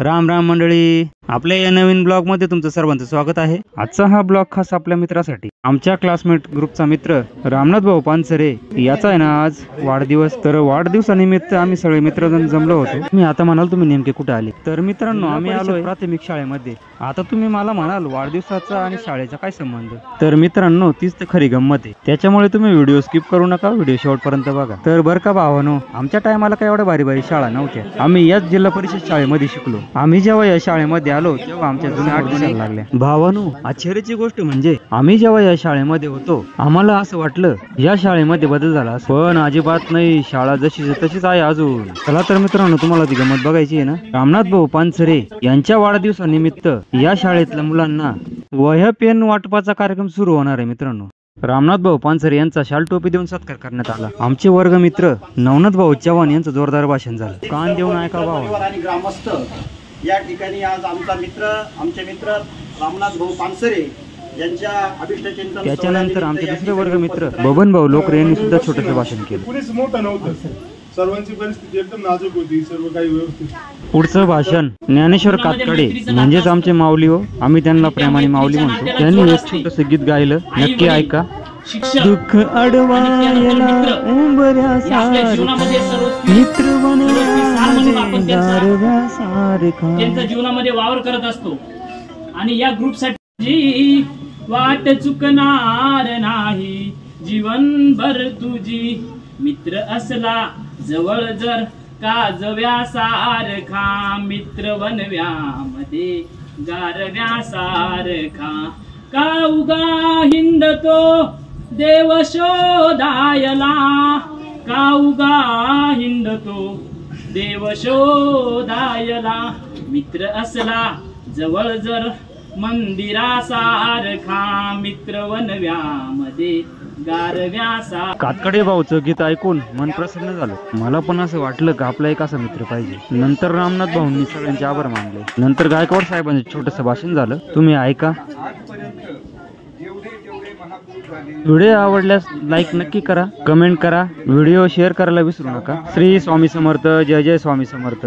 राम राम मंडळी, आपल्या या नवीन ब्लॉग मध्ये तुमचं सर्वांचं स्वागत आहे। आजचा हा ब्लॉग खास आपल्या मित्रासाठी, आमच्या क्लासमेट ग्रुपचा मित्र रामनाथ भाऊ पानसरे याचा आहे ना आज वाढदिवस। तर वाढदिवसानिमित्त आम्ही सगळे मित्रजण जमलो होतो। मी आता म्हणाल तुम्ही नेमके कुठे आले, तर मित्रांनो आम्ही आलोय प्राथमिक शाळेमध्ये। आता तुम्ही मला म्हणाल वाढदिवसाचा आणि शाळेचा काय संबंध, तर मित्रांनो तीच तर खरी गंमत आहे। त्याच्यामुळे तुम्ही व्हिडिओ स्किप करू नका, व्हिडिओ शेवटपर्यंत बघा। तर बरं का भावानो, आमच्या टायमाला काय एवढ्या भारी भारी शाळा नव्हत्या, आम्ही याच जिल्हा परिषद शाळेमध्ये शिकलो। आम्ही जेव्हा या शाळेमध्ये आलो तेव्हा आमच्या जुन्या आठवणी लागल्या। भावानो, आश्चर्याची गोष्ट म्हणजे आम्ही जेव्हा या शाळेमध्ये होतो आम्हाला असं वाटलं या शाळेमध्ये बदल झाला, पण अजिबात नाही, शाळा जशीच तशीच आहे अजून। चला तर मित्रांनो, तुम्हाला ती गंमत बघायची आहे ना। रामनाथ भाऊ पानसरे यांच्या वाढदिवसानिमित्त या शाळेतल्या मुलांना वह्या पेन वाटपाचा कार्यक्रम सुरू होणार आहे मित्रांनो। रामनाथ भाऊ पानसरे यांचा शाल टोपी देऊन सत्कार करण्यात आला। आमचे वर्ग मित्र नवनाथ भाऊ चव्हाण यांचं जोरदार भाषण झालं, कान देऊन ऐका भाऊ। आणि ग्रामस्थ या ठिकाणी आज आमचे मित्र रामनाथ भाऊ पानसरे यांच्या अभिष्टचिंतन, त्याच्यानंतर आमचे दुसरे वर्ग मित्र बबन भाऊ लोकरे यांनी सुद्धा छोटंसं भाषण केलं। पुढेच मोठं नव्हतं, सर्वांची परिस्थिती एकदम नाजूक होती, सर्व काही व्यवस्थित। पुढचं भाषण ज्ञानेश्वर कातकडे म्हणजेच आमचे माऊली हो, आम्ही त्यांना प्रेमाने माऊली म्हणतो, त्यांनी एक छोटंसं गीत गायलं, नक्की ऐका। दुःख अडवायला उंबऱ्या मित्र त्यांचा जीवनामध्ये वावर करत असतो आणि या ग्रुपसाठी वाट चुकणार नाही जीवनभर तुझी। मित्र असला जवळ जर काजव्यासारखा, मित्र वनव्यामध्ये गारव्यासारखा, का उगा हिंडतो देव शोधायला, का उगा हिंडतो देव शोधायला। मित्र असला जवळ जर मंदिरासारखा, मित्र वनव्यामध्ये गारव्यासा। कातकडे भाऊचं गीत ऐकून मन प्रसन्न झालं। मला पण असं वाटलं की आपला एक असा मित्र पाहिजे। नंतर रामनाथ भाऊंनी सगळ्यांचे आभार मानले। नंतर गायकवाड साहेबांचे छोटंसं भाषण झालं, तुम्ही ऐका। व्हिडिओ आवडल्यास लाईक नक्की करा, कमेंट करा, व्हिडिओ शेअर करायला विसरू नका। श्री स्वामी समर्थ, जय जय स्वामी समर्थ।